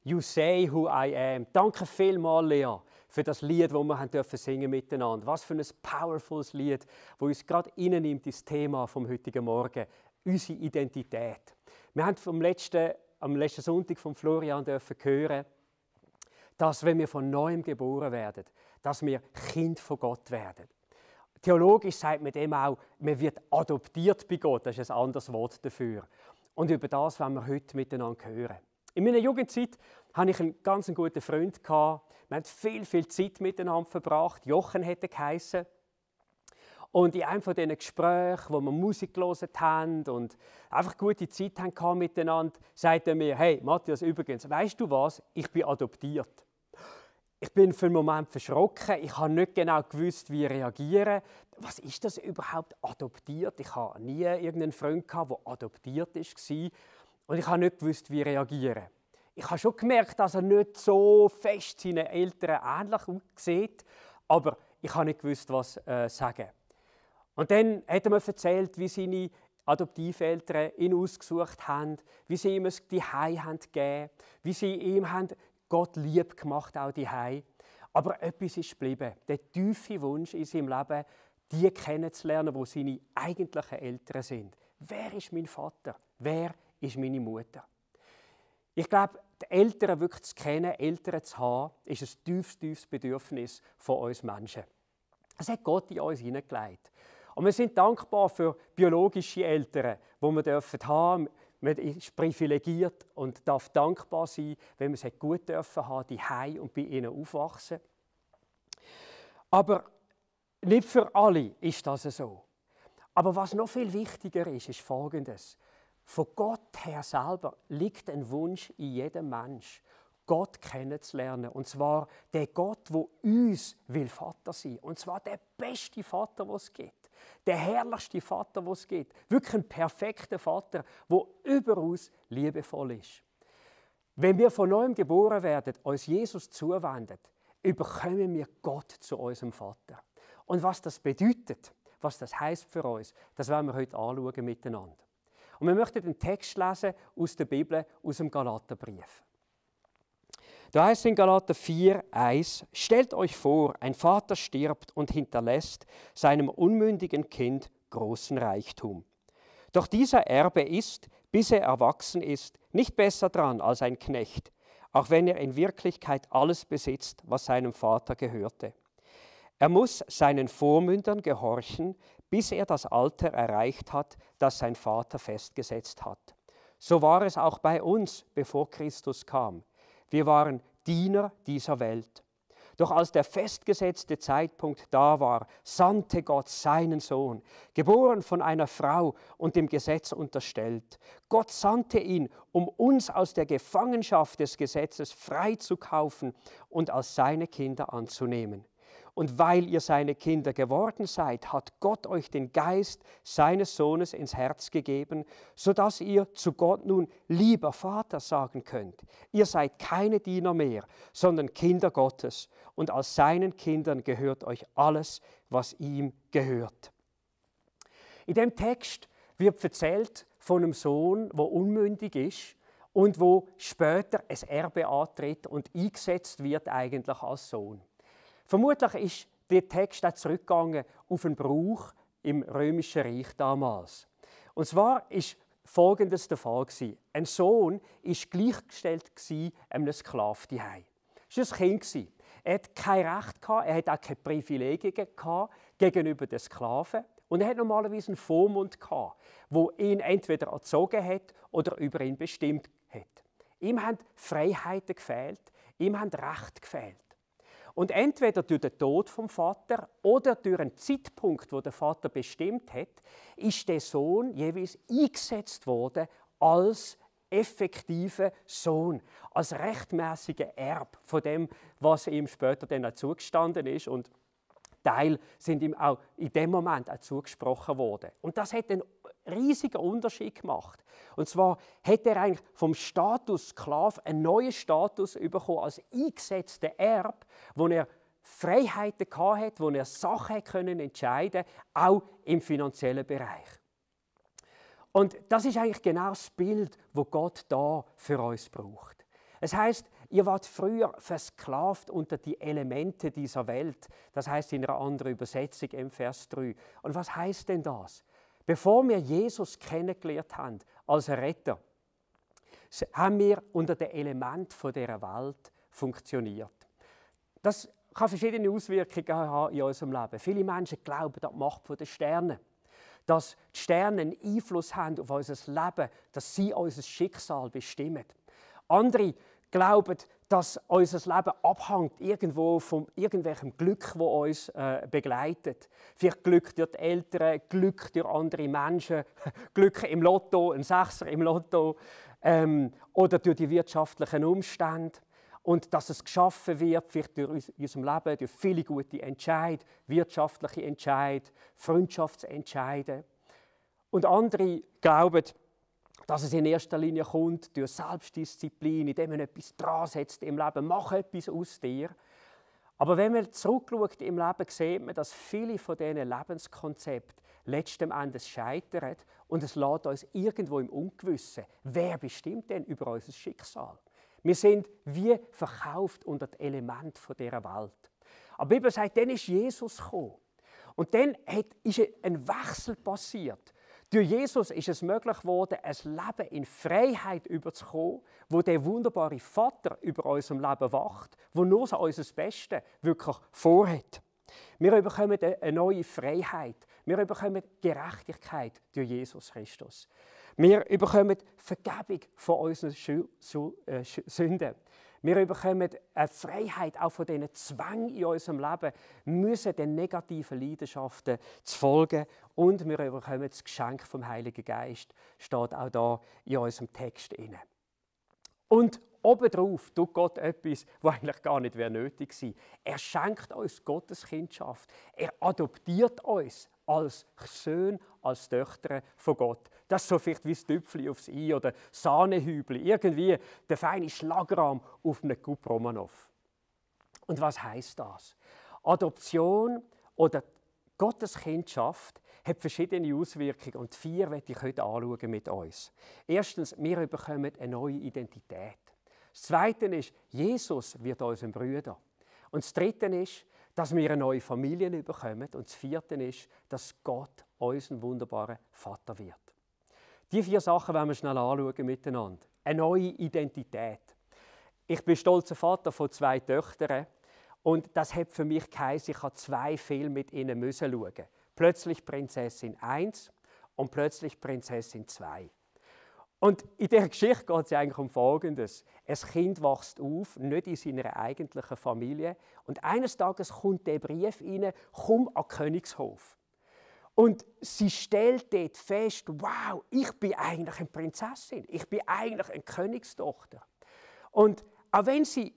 You say who I am. Danke vielmals, Lea, für das Lied, das wir dürfen singen miteinander. Was für ein powerfules Lied, das uns gerade reinnimmt ins Thema vom heutigen Morgen, unsere Identität. Wir haben am letzten Sonntag von Florian dürfen hören, dass wenn wir von Neuem geboren werden, dass wir Kind von Gott werden. Theologisch sagt man dem auch, man wird adoptiert bei Gott. Das ist ein anderes Wort dafür. Und über das wollen wir heute miteinander hören. In meiner Jugendzeit hatte ich einen ganz guten Freund. Wir haben viel Zeit miteinander verbracht. Jochen hätte geheissen. Und in einem von diesen Gesprächen, wo wir Musik gehört haben und einfach gute Zeit hatten miteinander, sagte er mir: «Hey Matthias, übrigens, weißt du was? Ich bin adoptiert.» Ich bin für einen Moment verschrocken. Ich habe nicht genau gewusst, wie reagieren. Was ist das überhaupt, adoptiert? Ich habe nie irgendeinen Freund gehabt, der adoptiert war. Und ich habe nicht gewusst, wie reagieren. Ich habe schon gemerkt, dass er nicht so fest seinen Eltern ähnlich aussieht, aber ich habe nicht gewusst, was sagen. Und dann hat er mir erzählt, wie seine Adoptiveltern ihn ausgesucht haben, wie sie ihm ein Zuhause gegeben haben, wie sie ihm Gott lieb gemacht haben, auch zuhause. Aber etwas ist geblieben. Der tiefe Wunsch in seinem Leben, die kennenzulernen, die seine eigentlichen Eltern sind. Wer ist mein Vater? Wer ist meine Mutter? Ich glaube, die Eltern wirklich zu kennen, Eltern zu haben, ist ein tiefes Bedürfnis von uns Menschen. Das hat Gott in uns hineingelegt. Und wir sind dankbar für biologische Eltern, die wir haben dürfen. Man ist privilegiert und darf dankbar sein, wenn wir es gut dürfen haben, die Hause und bei ihnen aufwachsen. Aber nicht für alle ist das so. Aber was noch viel wichtiger ist, ist Folgendes. Von Gott her selber liegt ein Wunsch in jedem Mensch, Gott kennenzulernen. Und zwar der Gott, der uns will Vater sein will. Und zwar der beste Vater, den es gibt. Der herrlichste Vater, den es gibt. Wirklich ein perfekter Vater, der überaus liebevoll ist. Wenn wir von Neuem geboren werden, uns Jesus zuwenden, überkommen wir Gott zu unserem Vater. Und was das bedeutet, was das heisst für uns, das werden wir heute anschauen miteinander. Und wir möchten den Text lesen aus der Bibel, aus dem Galaterbrief. Da heißt es in Galater 4,1: Stellt euch vor, ein Vater stirbt und hinterlässt seinem unmündigen Kind großen Reichtum. Doch dieser Erbe ist, bis er erwachsen ist, nicht besser dran als ein Knecht, auch wenn er in Wirklichkeit alles besitzt, was seinem Vater gehörte. Er muss seinen Vormündern gehorchen, bis er das Alter erreicht hat, das sein Vater festgesetzt hat. So war es auch bei uns, bevor Christus kam. Wir waren Diener dieser Welt. Doch als der festgesetzte Zeitpunkt da war, sandte Gott seinen Sohn, geboren von einer Frau und dem Gesetz unterstellt. Gott sandte ihn, um uns aus der Gefangenschaft des Gesetzes freizukaufen und als seine Kinder anzunehmen. Und weil ihr seine Kinder geworden seid, hat Gott euch den Geist seines Sohnes ins Herz gegeben, sodass ihr zu Gott nun lieber Vater sagen könnt. Ihr seid keine Diener mehr, sondern Kinder Gottes. Und als seinen Kindern gehört euch alles, was ihm gehört. In dem Text wird erzählt von einem Sohn, der unmündig ist und wo später ein Erbe antritt und eingesetzt wird eigentlich als Sohn. Vermutlich ist der Text auch zurückgegangen auf einen Brauch im Römischen Reich damals. Und zwar ist Folgendes der Fall gewesen. Ein Sohn war gleichgestellt einem Sklaven zu Hause. Es war ein Kind. Er hatte kein Recht, er hatte auch keine Privilegien gegenüber den Sklaven. Und er hatte normalerweise einen Vormund, der ihn entweder erzogen hat oder über ihn bestimmt hat. Ihm haben Freiheiten gefehlt, ihm haben Rechte gefehlt. Und entweder durch den Tod vom Vater oder durch einen Zeitpunkt, wo der Vater bestimmt hat, ist der Sohn jeweils eingesetzt worden als effektiver Sohn, als rechtmäßiger Erb von dem, was ihm später dann auch zugestanden ist. Und Teil sind ihm auch in dem Moment auch zugesprochen worden. Und das hat einen riesigen Unterschied gemacht. Und zwar hat er eigentlich vom Status Sklave einen neuen Status bekommen als eingesetzter Erb, wo er Freiheiten hatte, wo er Sachen entscheiden konnte, auch im finanziellen Bereich. Und das ist eigentlich genau das Bild, das Gott da für uns braucht. Es heisst, Ihr wart früher versklavt unter die Elemente dieser Welt. Das heißt in einer anderen Übersetzung im Vers 3. Und was heißt denn das? Bevor wir Jesus kennengelernt haben als Retter, haben wir unter den Elementen dieser Welt funktioniert. Das kann verschiedene Auswirkungen haben in unserem Leben. Viele Menschen glauben an die Macht der Sterne, dass die Sterne einen Einfluss haben auf unser Leben, dass sie unser Schicksal bestimmen. Andere glauben, dass unser Leben abhängt irgendwo von irgendwelchem Glück, das uns begleitet. Vielleicht Glück durch die Eltern, Glück durch andere Menschen, Glück im Lotto, ein Sechser im Lotto oder durch die wirtschaftlichen Umstände. Und dass es geschaffen wird, vielleicht durch unserem Leben, durch viele gute Entscheidungen, wirtschaftliche Entscheidungen, Freundschaftsentscheidungen. Und andere glauben, dass es in erster Linie kommt durch Selbstdisziplin, indem man etwas dran setzt im Leben, mach etwas aus dir. Aber wenn man zurückschaut im Leben, sieht man, dass viele von diesen Lebenskonzepten letzten Endes scheitern und es lässt uns irgendwo im Ungewissen. Wer bestimmt denn über unser Schicksal? Wir sind wie verkauft unter die Elemente dieser Welt. Aber die Bibel sagt, dann ist Jesus gekommen. Und dann ist ein Wechsel passiert. Durch Jesus ist es möglich geworden, ein Leben in Freiheit überzukommen, wo der wunderbare Vater über unserem Leben wacht, wo nur so unser Bestes wirklich vorhat. Wir bekommen eine neue Freiheit. Wir bekommen Gerechtigkeit durch Jesus Christus. Wir bekommen Vergebung von unseren Sünden. Wir bekommen eine Freiheit auch von diesen Zwängen in unserem Leben, müssen den negativen Leidenschaften zu folgen. Und wir bekommen das Geschenk vom Heiligen Geist, steht auch da in unserem Text inne. Und obendrauf tut Gott etwas, was eigentlich gar nicht nötig gewesen wäre. Er schenkt uns Gotteskindschaft. Er adoptiert uns als Söhne, als Töchter von Gott. Das ist so vielleicht wie das Tüpfeli aufs Ei oder Sahnehübli, irgendwie der feine Schlagrahm auf einem Coupe Romanov. Und was heisst das? Adoption oder Gotteskindschaft hat verschiedene Auswirkungen und 4 möchte ich heute anschauen mit uns. Erstens, wir bekommen eine neue Identität. Das Zweite ist, Jesus wird unser Bruder. Und das Dritte ist, dass wir eine neue Familie bekommen. Und das Vierte ist, dass Gott unser wunderbarer Vater wird. Die 4 Sachen wollen wir schnell anschauen miteinander. Eine neue Identität. Ich bin stolzer Vater von 2 Töchtern. Und das hat für mich geheißen, ich habe 2 Filme mit ihnen schauen. Plötzlich Prinzessin 1 und plötzlich Prinzessin 2. Und in dieser Geschichte geht es eigentlich um Folgendes. Ein Kind wächst auf, nicht in seiner eigentlichen Familie. Und eines Tages kommt der Brief rein, komm an den Königshof. Und sie stellt dort fest, wow, ich bin eigentlich eine Prinzessin. Ich bin eigentlich eine Königstochter. Und auch wenn sie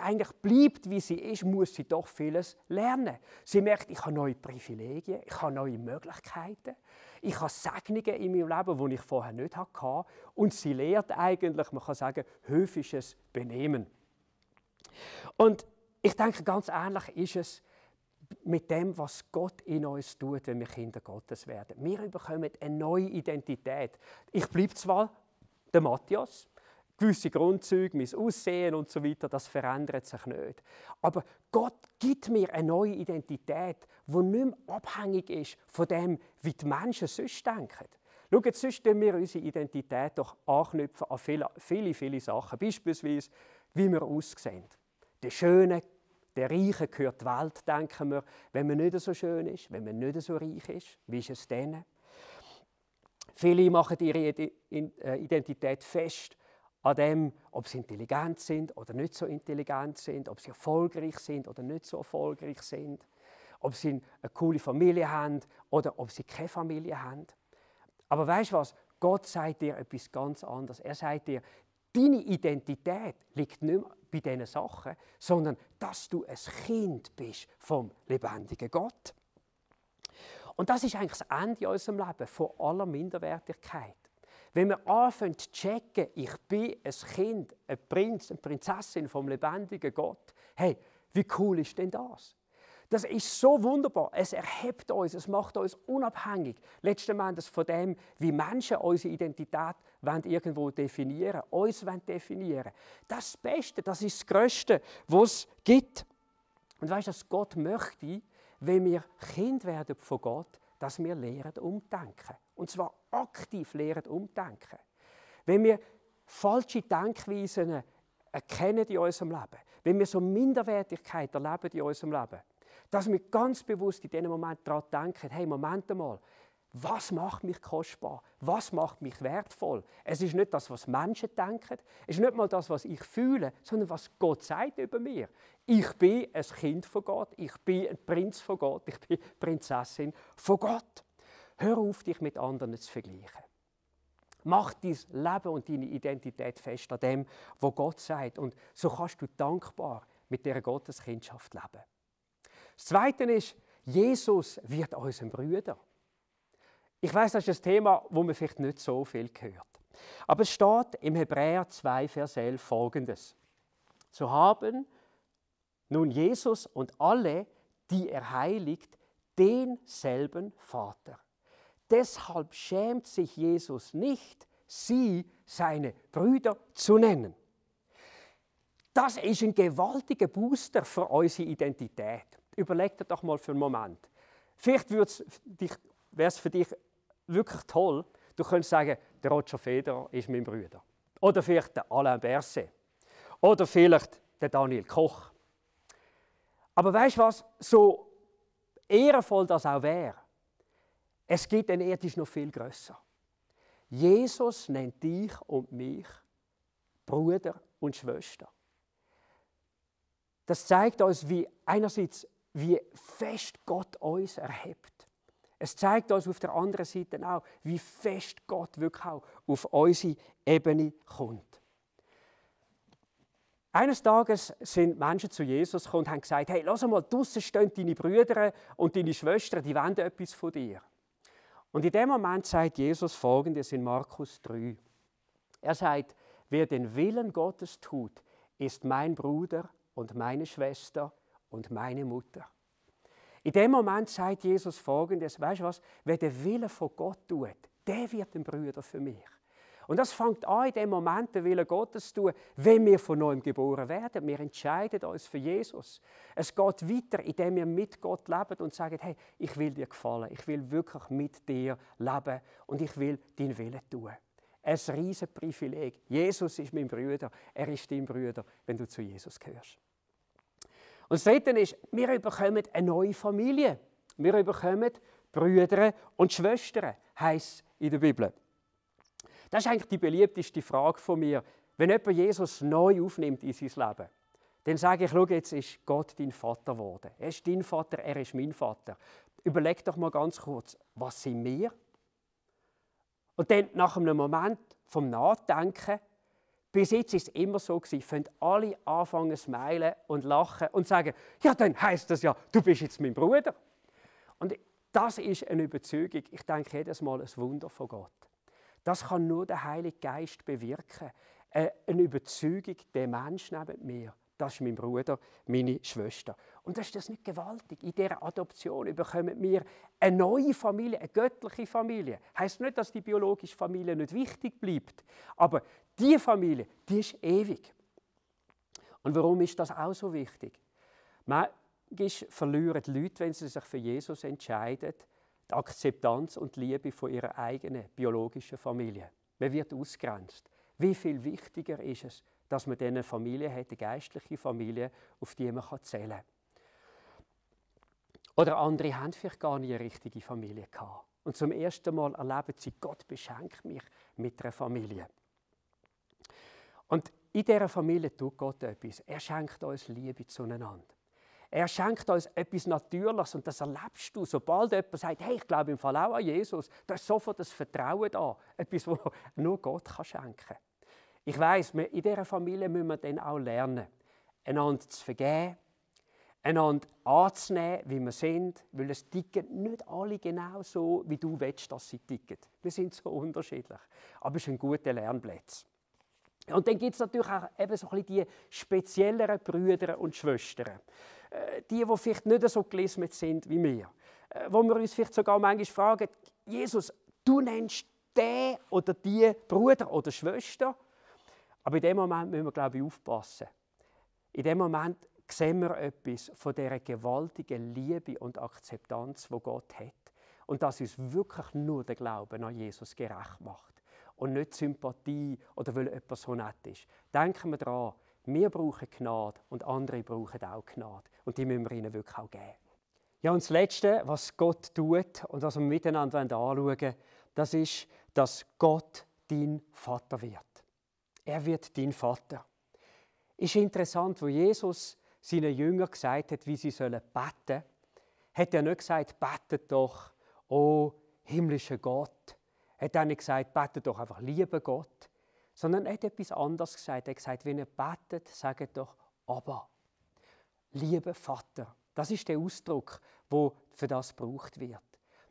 eigentlich bleibt, wie sie ist, muss sie doch vieles lernen. Sie merkt, ich habe neue Privilegien, ich habe neue Möglichkeiten, ich habe Segnungen in meinem Leben, die ich vorher nicht hatte. Und sie lernt eigentlich, man kann sagen, höfisches Benehmen. Und ich denke, ganz ähnlich ist es mit dem, was Gott in uns tut, wenn wir Kinder Gottes werden. Wir bekommen eine neue Identität. Ich bleibe zwar der Matthias, gewisse Grundzüge, mein Aussehen und so weiter, das verändert sich nicht. Aber Gott gibt mir eine neue Identität, die nicht mehr abhängig ist von dem, wie die Menschen sonst denken. Schaut, sonst tun wir unsere Identität doch anknüpfen an viele Sachen. Beispielsweise, wie wir aussehen. Der Schöne, der Reiche gehört die Welt, denken wir. Wenn man nicht so schön ist, wenn man nicht so reich ist, wie ist es denn? Viele machen ihre Identität fest an dem, ob sie intelligent sind oder nicht so intelligent sind, ob sie erfolgreich sind oder nicht so erfolgreich sind, ob sie eine coole Familie haben oder ob sie keine Familie haben. Aber weißt du was? Gott sagt dir etwas ganz anderes. Er sagt dir, deine Identität liegt nicht mehr bei diesen Sachen, sondern dass du ein Kind bist vom lebendigen Gott. Und das ist eigentlich das Ende in unserem Leben von aller Minderwertigkeit. Wenn wir anfangen zu checken, ich bin ein Kind, ein Prinz, eine Prinzessin vom lebendigen Gott, hey, wie cool ist denn das? Das ist so wunderbar. Es erhebt uns, es macht uns unabhängig. Letzten Endes von dem, wie Menschen unsere Identität irgendwo definieren wollen, uns definieren wollen. Das ist das Beste, das ist das Größte, was es gibt. Und weißt du, dass Gott möchte, wenn wir Kind werden von Gott, dass wir lernen umdenken. Und zwar aktiv lernen umdenken. Wenn wir falsche Denkweisen erkennen in unserem Leben, wenn wir so Minderwertigkeit erleben in unserem Leben, dass wir ganz bewusst in diesem Moment daran denken, hey, Moment einmal, was macht mich kostbar? Was macht mich wertvoll? Es ist nicht das, was Menschen denken, es ist nicht mal das, was ich fühle, sondern was Gott sagt über mir. Ich bin ein Kind von Gott, ich bin ein Prinz von Gott, ich bin Prinzessin von Gott. Hör auf, dich mit anderen zu vergleichen. Mach dein Leben und deine Identität fest an dem, was Gott sagt. Und so kannst du dankbar mit dieser Gotteskindschaft leben. Das Zweite ist, Jesus wird unserem Bruder. Ich weiss, das ist ein Thema, wo man vielleicht nicht so viel hört. Aber es steht im Hebräer 2, Vers 11 Folgendes. So haben nun Jesus und alle, die er heiligt, denselben Vater. Deshalb schämt sich Jesus nicht, sie seine Brüder zu nennen. Das ist ein gewaltiger Booster für unsere Identität. Überleg dir doch mal für einen Moment. Vielleicht wäre es für dich wirklich toll, du könntest sagen, der Roger Federer ist mein Bruder. Oder vielleicht der Alain Berset. Oder vielleicht der Daniel Koch. Aber weißt du was, so ehrenvoll das auch wäre, es gibt eine Erde, die ist noch viel grösser. Jesus nennt dich und mich Bruder und Schwester. Das zeigt uns, einerseits, wie fest Gott uns erhebt. Es zeigt uns auf der anderen Seite auch, wie fest Gott wirklich auch auf unsere Ebene kommt. Eines Tages sind Menschen zu Jesus gekommen und haben gesagt, hey, lass mal, draussen stehen deine Brüder und deine Schwestern, die wollen etwas von dir. Und in dem Moment sagt Jesus Folgendes in Markus 3. Er sagt, wer den Willen Gottes tut, ist mein Bruder und meine Schwester und meine Mutter. In dem Moment sagt Jesus Folgendes, weißt du was, wer den Willen von Gott tut, der wird ein Bruder für mich. Und das fängt an, in dem Moment den Willen Gottes zu tun, wenn wir von neuem geboren werden. Wir entscheiden uns für Jesus. Es geht weiter, indem wir mit Gott leben und sagen, hey, ich will dir gefallen, ich will wirklich mit dir leben und ich will deinen Willen tun. Ein riesen Privileg. Jesus ist mein Bruder, er ist dein Bruder, wenn du zu Jesus gehörst. Und das Dritte ist, wir bekommen eine neue Familie. Wir bekommen Brüder und Schwestern, heisst es in der Bibel. Das ist eigentlich die beliebteste Frage von mir. Wenn jemand Jesus neu aufnimmt in sein Leben, dann sage ich, schau, jetzt ist Gott dein Vater geworden. Er ist dein Vater, er ist mein Vater. Überleg doch mal ganz kurz, was sind wir? Und dann nach einem Moment vom Nachdenken, bis jetzt ist es immer so gewesen, fangen alle anfangen zu smilen und lachen und sagen, ja, dann heisst das ja, du bist jetzt mein Bruder. Und das ist eine Überzeugung, ich denke jedes Mal ein Wunder von Gott. Das kann nur der Heilige Geist bewirken. Eine Überzeugung, der Mensch neben mir, das ist mein Bruder, meine Schwester. Und das ist das nicht gewaltig. In dieser Adoption bekommen wir eine neue Familie, eine göttliche Familie. Heißt nicht, dass die biologische Familie nicht wichtig bleibt, aber diese Familie, die ist ewig. Und warum ist das auch so wichtig? Manchmal verlieren die Leute, wenn sie sich für Jesus entscheiden, die Akzeptanz und die Liebe von ihrer eigenen biologischen Familie. Man wird ausgegrenzt. Wie viel wichtiger ist es, dass man diese Familie hat, eine geistliche Familie, auf die man zählen kann. Oder andere haben vielleicht gar nie eine richtige Familie gehabt. Und zum ersten Mal erleben sie, Gott beschenkt mich mit einer Familie. Und in dieser Familie tut Gott etwas. Er schenkt uns Liebe zueinander. Er schenkt uns etwas Natürliches und das erlebst du. Sobald jemand sagt, hey, ich glaube im Fall auch an Jesus, da ist sofort das Vertrauen da. Etwas, das nur Gott schenken kann. Ich weiss, in dieser Familie müssen wir dann auch lernen, einander zu vergeben, einander anzunehmen, wie wir sind, weil es ticken nicht alle genau so, wie du willst, dass sie ticken. Wir sind so unterschiedlich, aber es ist ein guter Lernplatz. Und dann gibt es natürlich auch eben so ein bisschen die spezielleren Brüder und Schwestern. die vielleicht nicht so gelismet sind wie wir. Wo wir uns vielleicht sogar manchmal fragen, Jesus, du nennst den oder die Bruder oder Schwester. Aber in dem Moment müssen wir, glaube ich, aufpassen. In dem Moment sehen wir etwas von dieser gewaltigen Liebe und Akzeptanz, die Gott hat. Und dass uns wirklich nur der Glauben an Jesus gerecht macht. Und nicht Sympathie oder weil jemand so nett ist. Denken wir daran, wir brauchen Gnade und andere brauchen auch Gnade. Und die müssen wir ihnen wirklich auch geben. Ja, und das Letzte, was Gott tut und was wir miteinander anschauen wollen, das ist, dass Gott dein Vater wird. Er wird dein Vater. Ist interessant, wo Jesus seinen Jüngern gesagt hat, wie sie beten sollen, hat er nicht gesagt, betet doch, oh himmlischer Gott. Er hat auch nicht gesagt, betet doch einfach, lieber Gott. Sondern er hat etwas anderes gesagt. Er hat gesagt, wenn ihr betet, sagt doch, aber, lieber Vater. Das ist der Ausdruck, der für das gebraucht wird.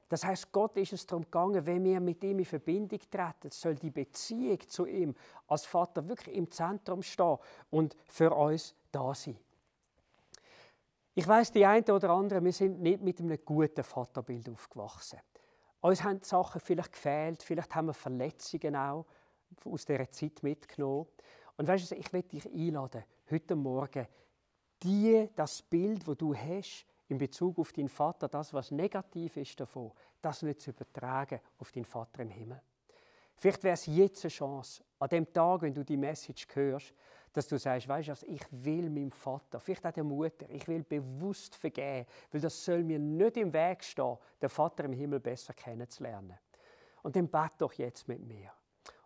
Das heißt, Gott ist es darum gegangen, wenn wir mit ihm in Verbindung treten, soll die Beziehung zu ihm als Vater wirklich im Zentrum stehen und für uns da sein. Ich weiss, die einen oder anderen, wir sind nicht mit einem guten Vaterbild aufgewachsen. Uns haben die Sachen vielleicht gefehlt, vielleicht haben wir Verletzungen auch aus dieser Zeit mitgenommen. Und weißt du, ich will dich einladen, heute Morgen, das Bild, das du hast, in Bezug auf deinen Vater, das, was negativ ist davon, das nicht zu übertragen auf deinen Vater im Himmel. Vielleicht wäre es jetzt eine Chance, an dem Tag, wenn du die Message hörst, dass du sagst, weißt du, ich will meinem Vater, vielleicht auch der Mutter, ich will bewusst vergeben, weil das soll mir nicht im Weg stehen, den Vater im Himmel besser kennenzulernen. Und dann bete doch jetzt mit mir.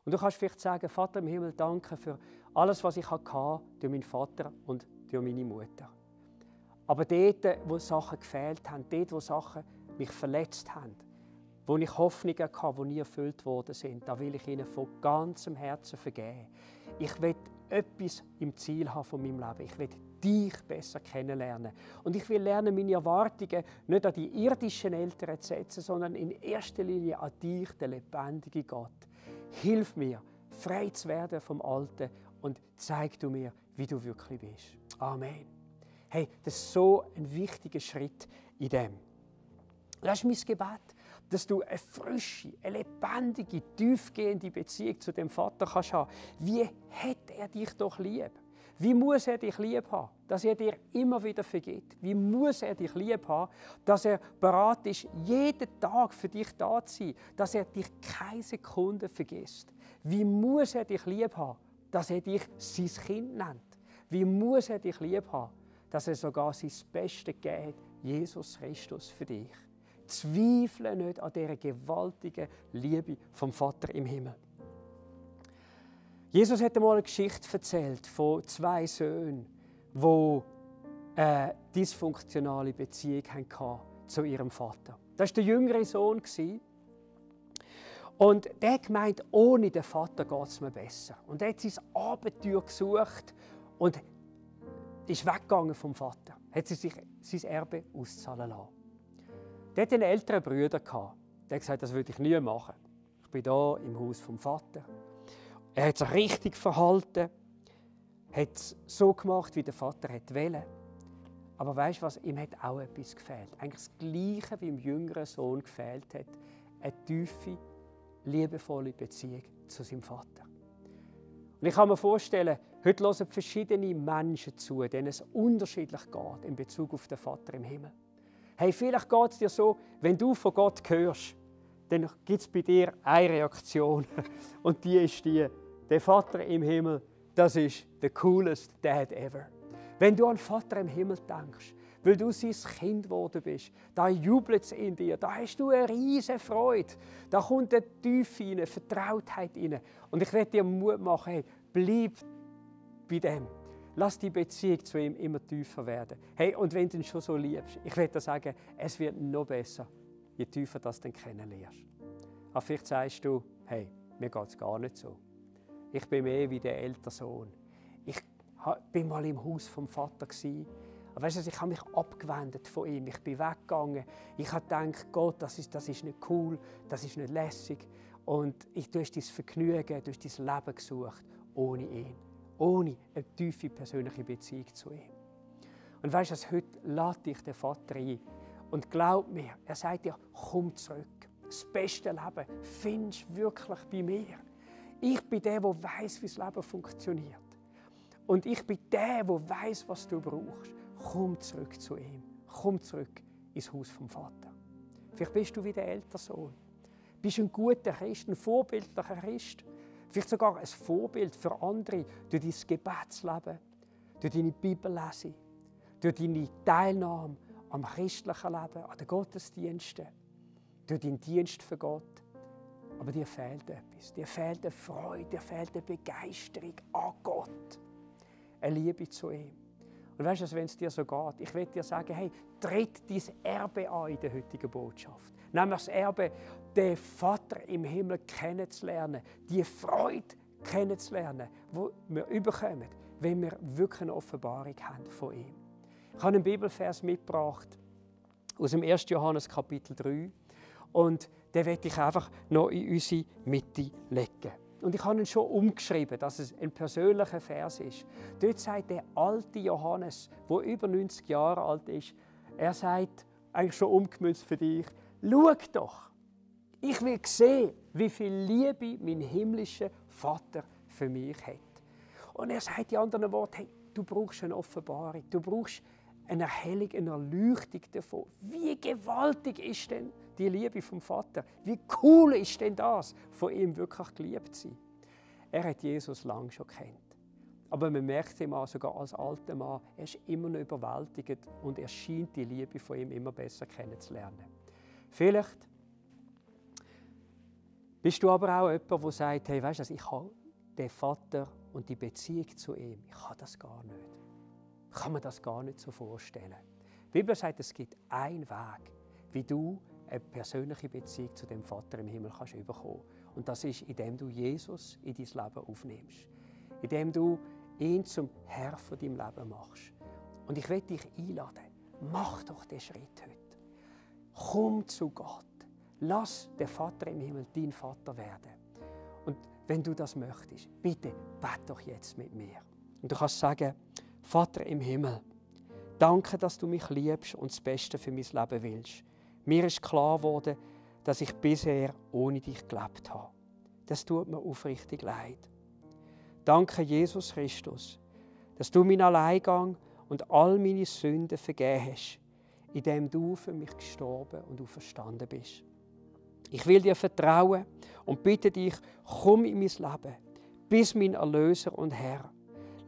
Und du kannst vielleicht sagen, Vater im Himmel, danke für alles, was ich hatte durch meinen Vater und durch meine Mutter. Aber dort, wo Sachen gefehlt haben, dort, wo Sachen mich verletzt haben, wo ich Hoffnungen hatte, die nie erfüllt worden sind, da will ich ihnen von ganzem Herzen vergeben. Ich will etwas im Ziel haben von meinem Leben. Ich will dich besser kennenlernen. Und ich will lernen, meine Erwartungen nicht an die irdischen Eltern zu setzen, sondern in erster Linie an dich, den lebendigen Gott. Hilf mir, frei zu werden vom Alten und zeig du mir, wie du wirklich bist. Amen. Hey, das ist so ein wichtiger Schritt in dem. Das ist mein Gebet, dass du eine frische, eine lebendige, tiefgehende Beziehung zu dem Vater kannst haben. Wie hat er dich doch lieb? Wie muss er dich lieb haben? Dass er dir immer wieder vergibt. Wie muss er dich lieb haben? Dass er bereit ist, jeden Tag für dich da zu sein. Dass er dich keine Sekunde vergisst. Wie muss er dich lieb haben? Dass er dich sein Kind nennt. Wie muss er dich lieb haben? Dass er sogar sein Bestes gegeben hat, Jesus Christus für dich. Zweifle nicht an dieser gewaltigen Liebe vom Vater im Himmel. Jesus hat einmal eine Geschichte erzählt von 2 Söhnen, die eine dysfunktionale Beziehung hatten zu ihrem Vater. Das war der jüngere Sohn. Und der hat gemeint, ohne den Vater geht es mir besser. Und er hat sein Abenteuer gesucht und ist weggegangen vom Vater. Hat sich sein Erbe auszahlen lassen. Der hatte einen älteren Bruder. Der hat gesagt, das würde ich nie machen. Ich bin hier im Haus vom Vater. Er hat sich richtig verhalten, hat es so gemacht, wie der Vater wollte. Aber weißt du was, ihm hat auch etwas gefehlt. Eigentlich das Gleiche, wie dem jüngeren Sohn gefehlt hat. Eine tiefe, liebevolle Beziehung zu seinem Vater. Und ich kann mir vorstellen, heute hören verschiedene Menschen zu, denen es unterschiedlich geht in Bezug auf den Vater im Himmel. Hey, vielleicht geht es dir so, wenn du von Gott hörst, dann gibt es bei dir eine Reaktion. Und die ist die, der Vater im Himmel, das ist der coolest Dad ever. Wenn du an Vater im Himmel denkst, weil du sein Kind geworden bist, da jubelt es in dir, da hast du eine riesige Freude, da kommt eine Tiefe rein, eine Vertrautheit rein. Und ich werde dir Mut machen, hey, bleib bei dem. Lass die Beziehung zu ihm immer tiefer werden. Hey, und wenn du ihn schon so liebst, ich werde dir sagen, es wird noch besser, je tiefer du ihn kennenlernst. Aber vielleicht sagst du, hey, mir geht es gar nicht so. Ich bin mehr wie der ältere Sohn. Ich bin mal im Haus vom Vater. Aber weißt du, ich habe mich abgewendet von ihm. Ich bin weggegangen. Ich habe gedacht, Gott, das ist nicht cool, das ist nicht lässig. Und du hast dein Vergnügen, du hast dein Leben gesucht, ohne ihn. Ohne eine tiefe persönliche Beziehung zu ihm. Und weißt du, heute lädt dich der Vater ein. Und glaub mir, er sagt dir, komm zurück. Das beste Leben findest du wirklich bei mir. Ich bin der, der weiss, wie das Leben funktioniert. Und ich bin der, der weiss, was du brauchst. Komm zurück zu ihm. Komm zurück ins Haus vom Vater. Vielleicht bist du wie der ältere Sohn. Bist ein guter Christ, ein vorbildlicher Christ. Vielleicht sogar ein Vorbild für andere durch dein Gebetsleben, durch deine Bibellese, durch deine Teilnahme am christlichen Leben, an den Gottesdiensten, durch deinen Dienst für Gott. Aber dir fehlt etwas. Dir fehlt eine Freude, dir fehlt eine Begeisterung an Gott. Eine Liebe zu ihm. Und weißt du, wenn es dir so geht, ich will dir sagen, hey, tritt dein Erbe an in der heutigen Botschaft. Nämlich das Erbe, den Vater im Himmel kennenzulernen, die Freude kennenzulernen, die wir überkommen, wenn wir wirklich eine Offenbarung haben von ihm. Ich habe einen Bibelvers mitgebracht aus dem 1. Johannes Kapitel 3 und den möchte ich einfach noch in unsere Mitte legen. Und ich habe ihn schon umgeschrieben, dass es ein persönlicher Vers ist. Dort sagt der alte Johannes, der über 90 Jahre alt ist, er sagt, eigentlich schon umgemünzt für dich, schau doch, ich will sehen, wie viel Liebe mein himmlischer Vater für mich hat. Und er sagt in anderen Worten, hey, du brauchst eine Offenbarung, du brauchst eine Erhellung, eine Erleuchtung davon. Wie gewaltig ist denn die Liebe vom Vater? Wie cool ist denn das, von ihm wirklich geliebt zu sein? Er hat Jesus lange schon kennt. Aber man merkt ihm auch, sogar als alter Mann, er ist immer noch überwältigt und er scheint die Liebe von ihm immer besser kennenzulernen. Vielleicht bist du aber auch jemand, der sagt, hey, weißt du, ich habe den Vater und die Beziehung zu ihm, ich habe das gar nicht. Ich kann mir das gar nicht so vorstellen. Die Bibel sagt, es gibt einen Weg, wie du eine persönliche Beziehung zu dem Vater im Himmel kannst bekommen. Und das ist, indem du Jesus in dein Leben aufnimmst. Indem du ihn zum Herr von deinem Leben machst. Und ich will dich einladen, mach doch den Schritt heute. Komm zu Gott. Lass den Vater im Himmel dein Vater werden. Und wenn du das möchtest, bitte bete doch jetzt mit mir. Und du kannst sagen, Vater im Himmel, danke, dass du mich liebst und das Beste für mein Leben willst. Mir ist klar geworden, dass ich bisher ohne dich gelebt habe. Das tut mir aufrichtig leid. Danke, Jesus Christus, dass du meinen Alleingang und all meine Sünden vergeben hast, indem du für mich gestorben und auferstanden bist. Ich will dir vertrauen und bitte dich, komm in mein Leben, bist mein Erlöser und Herr.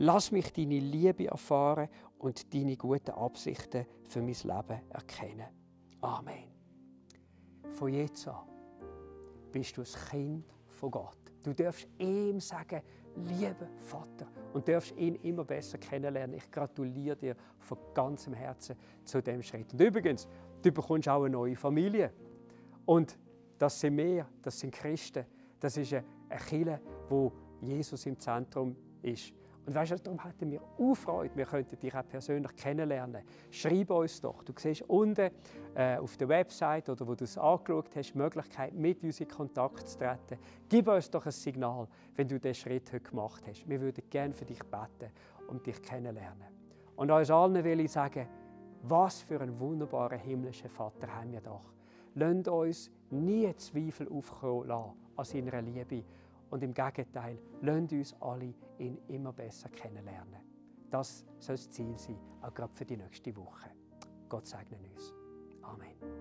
Lass mich deine Liebe erfahren und deine guten Absichten für mein Leben erkennen. Amen. Von jetzt an bist du ein Kind von Gott. Du darfst ihm sagen, lieber Vater, und darfst ihn immer besser kennenlernen. Ich gratuliere dir von ganzem Herzen zu dem Schritt. Und übrigens, du bekommst auch eine neue Familie. Und das sind wir, das sind Christen. Das ist eine Kirche, wo Jesus im Zentrum ist. Und weißt du, darum hätten wir auch Freude, wir könnten dich auch persönlich kennenlernen. Schreib uns doch. Du siehst unten auf der Website oder wo du es angeschaut hast, die Möglichkeit, mit uns in Kontakt zu treten. Gib uns doch ein Signal, wenn du diesen Schritt heute gemacht hast. Wir würden gerne für dich beten und dich kennenlernen. Und uns allen will ich sagen, was für einen wunderbaren himmlischen Vater haben wir doch. Lasst uns nie Zweifel aufkommen lassen an seiner Liebe. Und im Gegenteil, lasst uns alle ihn immer besser kennenlernen. Das soll das Ziel sein, auch gerade für die nächste Woche. Gott segne uns. Amen.